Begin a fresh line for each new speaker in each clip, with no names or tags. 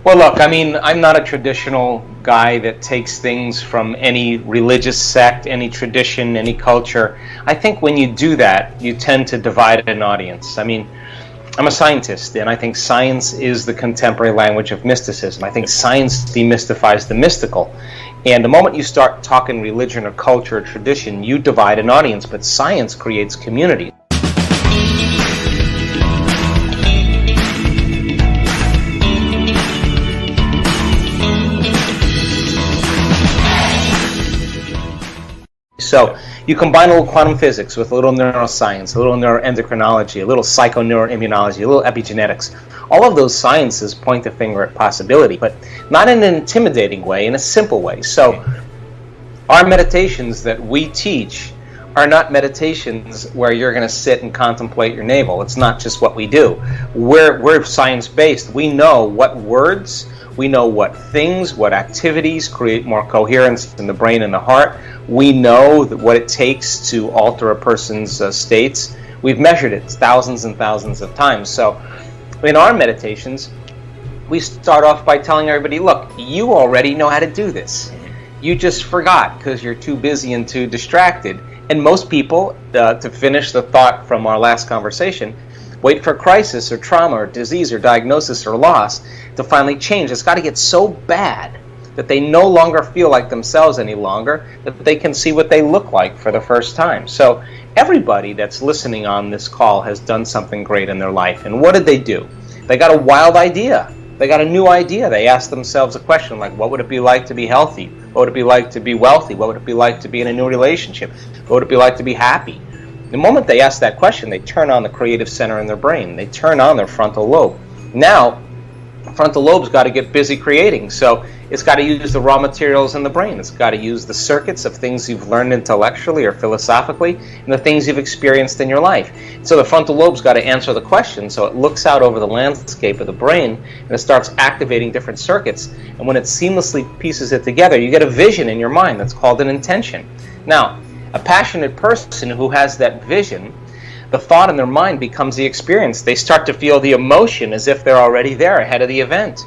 Well, look, I mean, I'm not a traditional guy that takes things from any religious sect, any tradition, any culture. I think when you do that, you tend to divide an audience. I mean, I'm a scientist, and I think science is the contemporary language of mysticism. I think science demystifies the mystical. And the moment you start talking religion or culture or tradition, you divide an audience, but science creates community. So you combine a little quantum physics with a little neuroscience, a little neuroendocrinology, a little psychoneuroimmunology, a little epigenetics. All of those sciences point the finger at possibility, but not in an intimidating way, in a simple way. So our meditations that we teach are not meditations where you're going to sit and contemplate your navel. It's not just what we do. We're science-based. We know what words, we know what things, what activities create more coherence in the brain and the heart. We know what it takes to alter a person's states. We've measured it thousands and thousands of times. So in our meditations, we start off by telling everybody, look, you already know how to do this. You just forgot because you're too busy and too distracted. And most people, to finish the thought from our last conversation, wait for crisis or trauma or disease or diagnosis or loss to finally change. It's got to get so bad that they no longer feel like themselves any longer, that they can see what they look like for the first time. So everybody that's listening on this call has done something great in their life. And what did they do? They got a wild idea. They got a new idea. They asked themselves a question like, what would it be like to be healthy? What would it be like to be wealthy? What would it be like to be in a new relationship? What would it be like to be happy? The moment they ask that question, they turn on the creative center in their brain. They turn on their frontal lobe. Now, the frontal lobe's got to get busy creating. So it's got to use the raw materials in the brain. It's got to use the circuits of things you've learned intellectually or philosophically and the things you've experienced in your life. So the frontal lobe's got to answer the question. So it looks out over the landscape of the brain and it starts activating different circuits. And when it seamlessly pieces it together, you get a vision in your mind that's called an intention. Now, a passionate person who has that vision, the thought in their mind becomes the experience. They start to feel the emotion as if they're already there ahead of the event.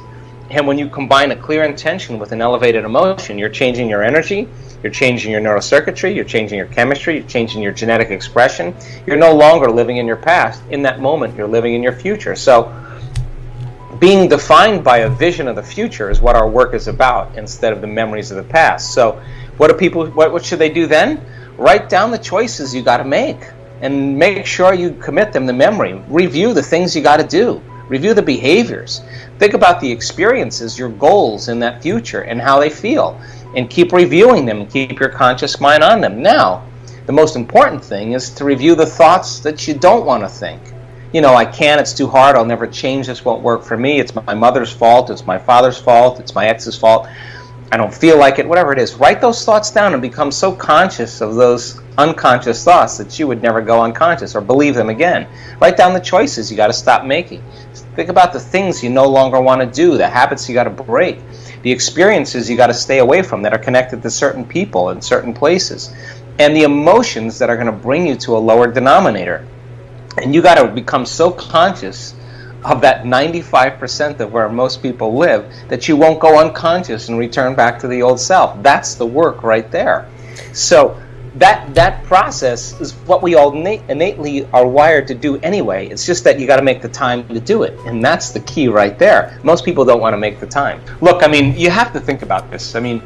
And when you combine a clear intention with an elevated emotion, you're changing your energy, you're changing your neurocircuitry, you're changing your chemistry, you're changing your genetic expression. You're no longer living in your past. In that moment, you're living in your future. So being defined by a vision of the future is what our work is about instead of the memories of the past. So what should they do then? Write down the choices you got to make and make sure you commit them to memory. Review the things you got to do. Review the behaviors. Think about the experiences, your goals in that future and how they feel. And keep reviewing them and keep your conscious mind on them. Now, the most important thing is to review the thoughts that you don't want to think. You know, I can't, it's too hard, I'll never change, this won't work for me, it's my mother's fault, it's my father's fault, it's my ex's fault, I don't feel like it, whatever it is. Write those thoughts down and become so conscious of those unconscious thoughts that you would never go unconscious or believe them again. Write down the choices you got to stop making. Think about the things you no longer want to do, the habits you got to break, the experiences you got to stay away from that are connected to certain people and certain places, and the emotions that are going to bring you to a lower denominator. And you got to become so conscious of that 95% of where most people live that you won't go unconscious and return back to the old self. That's the work right there. So that process is what we all innately are wired to do anyway. It's just that you got to make the time to do it, and that's the key right there. Most people don't want to make the time. Look, I mean, you have to think about this. I mean,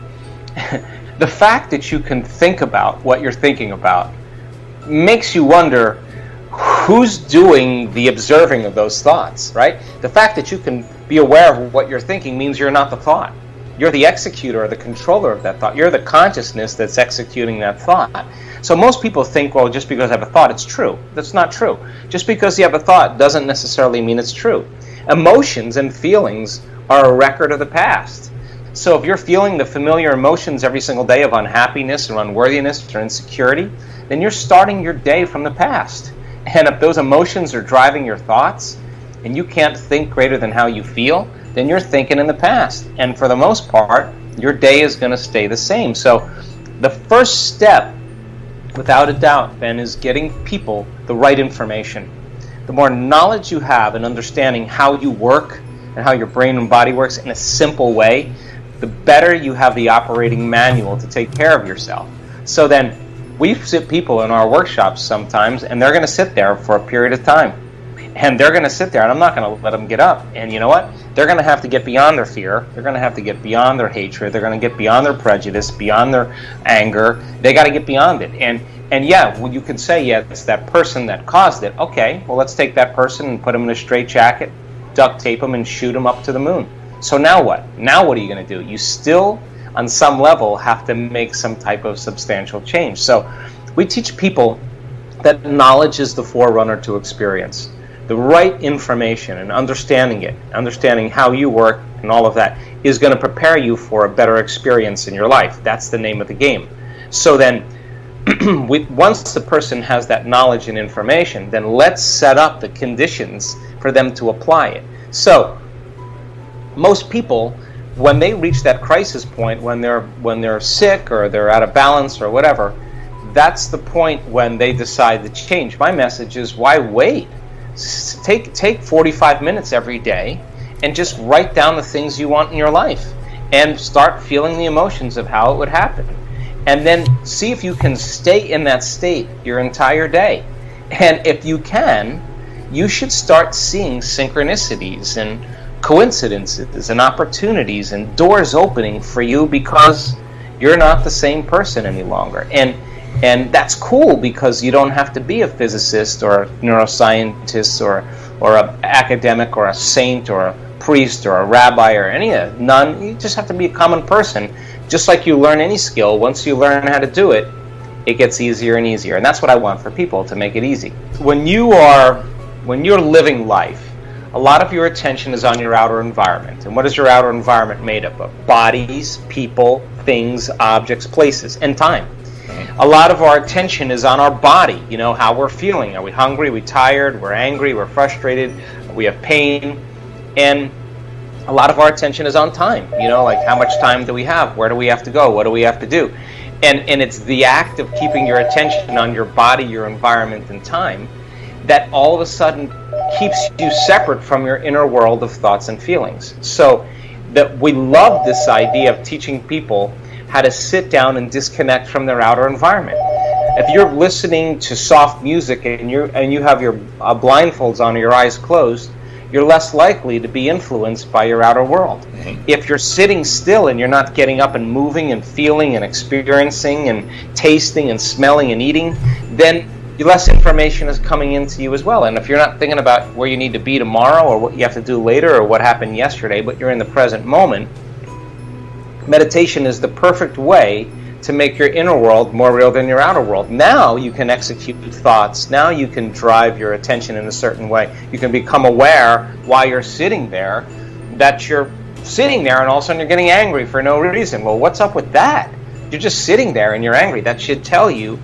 the fact that you can think about what you're thinking about makes you wonder who's doing the observing of those thoughts, right? The fact that you can be aware of what you're thinking means you're not the thought. You're the executor or the controller of that thought. You're the consciousness that's executing that thought. So most people think, well, just because I have a thought, it's true. That's not true. Just because you have a thought doesn't necessarily mean it's true. Emotions and feelings are a record of the past. So if you're feeling the familiar emotions every single day of unhappiness or unworthiness or insecurity, then you're starting your day from the past. And if those emotions are driving your thoughts and you can't think greater than how you feel, then you're thinking in the past. And for the most part, your day is going to stay the same. So the first step, without a doubt, Ben, is getting people the right information. The more knowledge you have and understanding how you work and how your brain and body works in a simple way, the better you have the operating manual to take care of yourself. So then we sit people in our workshops sometimes, and they're going to sit there for a period of time. And they're going to sit there, and I'm not going to let them get up. And you know what? They're going to have to get beyond their fear. They're going to have to get beyond their hatred. They're going to get beyond their prejudice, beyond their anger. They got to get beyond it. And yeah, well, you can say, yeah, it's that person that caused it. Okay, well, let's take that person and put him in a straitjacket, duct tape him, and shoot him up to the moon. So now what? Now what are you going to do? You still, on some level, have to make some type of substantial change. So we teach people that knowledge is the forerunner to experience. The right information and understanding it, understanding how you work and all of that, is going to prepare you for a better experience in your life. That's the name of the game. So then, once the person has that knowledge and information, then let's set up the conditions for them to apply it. So, most people, when they reach that crisis point, when they're sick or they're out of balance or whatever, that's the point when they decide to change. My message is, why wait? Take 45 minutes every day and just write down the things you want in your life and start feeling the emotions of how it would happen. And then see if you can stay in that state your entire day. And if you can, you should start seeing synchronicities and coincidences and opportunities and doors opening for you, because you're not the same person any longer. And that's cool, because you don't have to be a physicist or a neuroscientist or an academic or a saint or a priest or a rabbi or any none. You just have to be a common person. Just like you learn any skill, once you learn how to do it, it gets easier and easier. And that's what I want for people, to make it easy. When you're living life, a lot of your attention is on your outer environment. And what is your outer environment made up of? Bodies, people, things, objects, places, and time. A lot of our attention is on our body, how we're feeling. Are we hungry? Are we tired? We're angry? We're frustrated? We have pain? And a lot of our attention is on time, like how much time do we have? Where do we have to go? What do we have to do? And it's the act of keeping your attention on your body, your environment, and time that all of a sudden keeps you separate from your inner world of thoughts and feelings. So that we love this idea of teaching people how to sit down and disconnect from their outer environment. If you're listening to soft music and you have your blindfolds on or your eyes closed, you're less likely to be influenced by your outer world. Mm-hmm. If you're sitting still and you're not getting up and moving and feeling and experiencing and tasting and smelling and eating, then less information is coming into you as well. And if you're not thinking about where you need to be tomorrow or what you have to do later or what happened yesterday, but you're in the present moment, meditation is the perfect way to make your inner world more real than your outer world. Now you can execute thoughts. Now you can drive your attention in a certain way. You can become aware while you're sitting there that you're sitting there and all of a sudden you're getting angry for no reason. Well, what's up with that? You're just sitting there and you're angry. That should tell you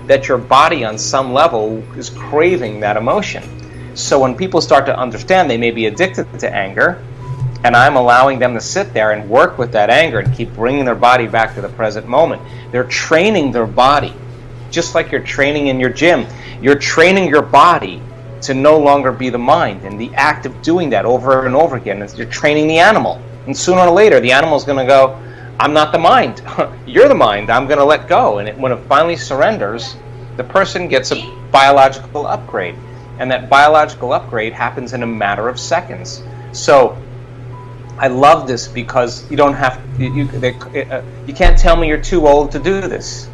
that your body on some level is craving that emotion. So when people start to understand they may be addicted to anger, and I'm allowing them to sit there and work with that anger and keep bringing their body back to the present moment. They're training their body, just like you're training in your gym. You're training your body to no longer be the mind. And the act of doing that over and over again is you're training the animal. And sooner or later, the animal's going to go, I'm not the mind. You're the mind. I'm going to let go. And when it finally surrenders, the person gets a biological upgrade. And that biological upgrade happens in a matter of seconds. So I love this because you don't have you can't tell me you're too old to do this.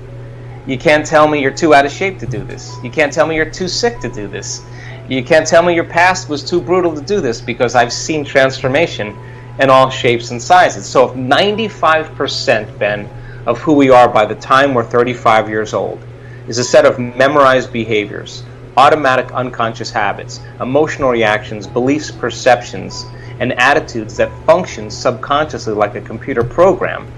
You can't tell me you're too out of shape to do this. You can't tell me you're too sick to do this. You can't tell me your past was too brutal to do this, because I've seen transformation in all shapes and sizes. So if 95%, Ben, of who we are by the time we're 35 years old is a set of memorized behaviors, automatic unconscious habits, emotional reactions, beliefs, perceptions, and attitudes that function subconsciously like a computer program,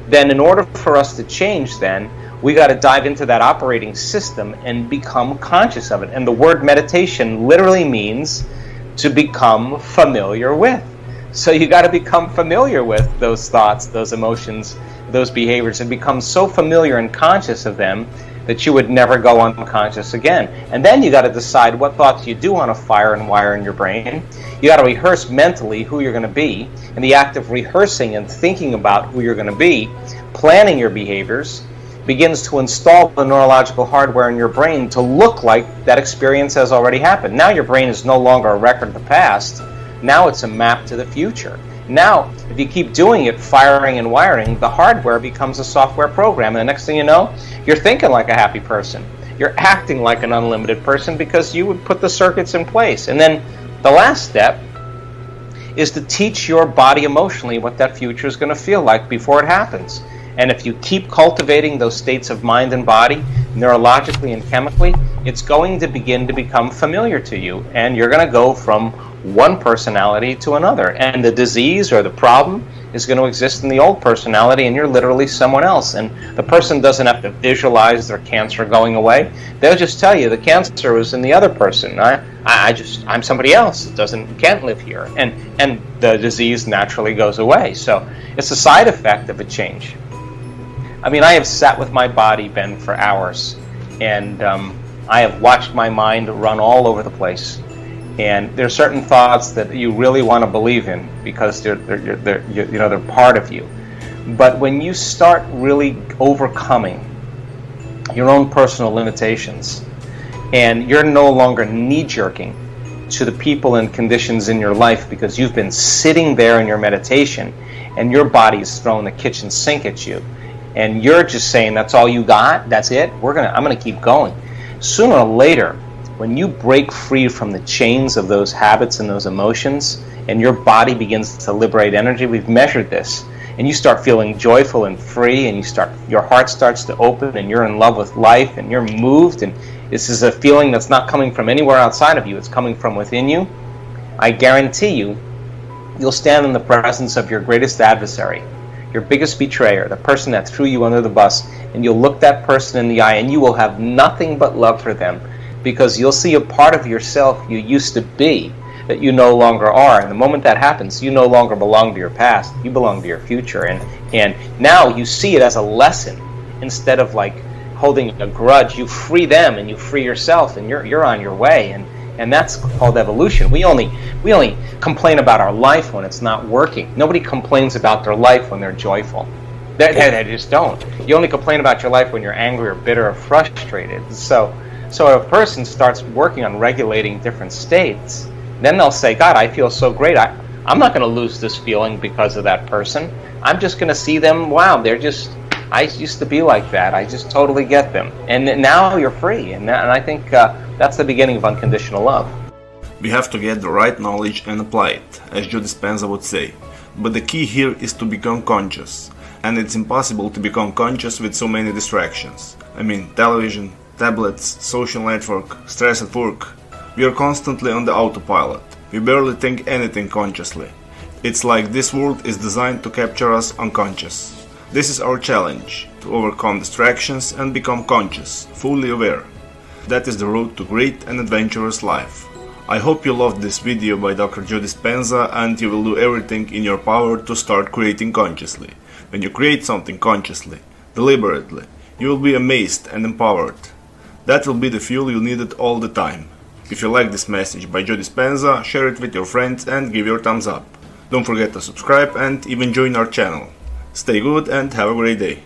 then in order for us to change, then we got to dive into that operating system and become conscious of it. And the word meditation literally means to become familiar with. So you got to become familiar with those thoughts, those emotions, those behaviors, and become so familiar and conscious of them that you would never go unconscious again. And then you got to decide what thoughts you do want to fire and wire in your brain. You got to rehearse mentally who you're going to be. And the act of rehearsing and thinking about who you're going to be, planning your behaviors, begins to install the neurological hardware in your brain to look like that experience has already happened. Now your brain is no longer a record of the past. Now it's a map to the future. Now, if you keep doing it, firing and wiring, the hardware becomes a software program. And the next thing you know, you're thinking like a happy person. You're acting like an unlimited person because you would put the circuits in place. And then the last step is to teach your body emotionally what that future is going to feel like before it happens. And if you keep cultivating those states of mind and body, neurologically and chemically, it's going to begin to become familiar to you. And you're going to go from one personality to another. And the disease or the problem is going to exist in the old personality, and you're literally someone else. And the person doesn't have to visualize their cancer going away. They'll just tell you the cancer was in the other person. I'm somebody else. Can't live here. And the disease naturally goes away. So it's a side effect of a change. I mean, I have sat with my body, Ben, for hours, and I have watched my mind run all over the place. And there are certain thoughts that you really want to believe in because they're part of you. But when you start really overcoming your own personal limitations, and you're no longer knee-jerking to the people and conditions in your life because you've been sitting there in your meditation, and your body's throwing the kitchen sink at you, and you're just saying, that's all you got? That's it? I'm gonna keep going. Sooner or later, when you break free from the chains of those habits and those emotions, and your body begins to liberate energy, we've measured this, and you start feeling joyful and free, and your heart starts to open, and you're in love with life, and you're moved, and this is a feeling that's not coming from anywhere outside of you, it's coming from within you. I guarantee you'll stand in the presence of your greatest adversary, your biggest betrayer, the person that threw you under the bus, and you'll look that person in the eye, and you will have nothing but love for them, because you'll see a part of yourself you used to be that you no longer are. And the moment that happens, you no longer belong to your past, you belong to your future. And now you see it as a lesson instead of like holding a grudge. You free them and you free yourself, and you're on your way. And that's called evolution. We only complain about our life when it's not working. Nobody complains about their life when they're joyful. They just don't. You only complain about your life when you're angry or bitter or frustrated. So if a person starts working on regulating different states, then they'll say, God, I feel so great. I'm not going to lose this feeling because of that person. I'm just going to see them, wow, I used to be like that. I just totally get them. And now you're free. And I think that's the beginning of unconditional love.
We have to get the right knowledge and apply it, as Joe Dispenza would say. But the key here is to become conscious. And it's impossible to become conscious with so many distractions. I mean, television, tablets, social network, stress at work. We are constantly on the autopilot. We barely think anything consciously. It's like this world is designed to capture us unconscious. This is our challenge, to overcome distractions and become conscious, fully aware. That is the road to great and adventurous life. I hope you loved this video by Dr. Joe Dispenza, and you will do everything in your power to start creating consciously. When you create something consciously, deliberately, you will be amazed and empowered. That will be the fuel you needed all the time. If you like this message by Joe Dispenza, share it with your friends and give your thumbs up. Don't forget to subscribe and even join our channel. Stay good and have a great day.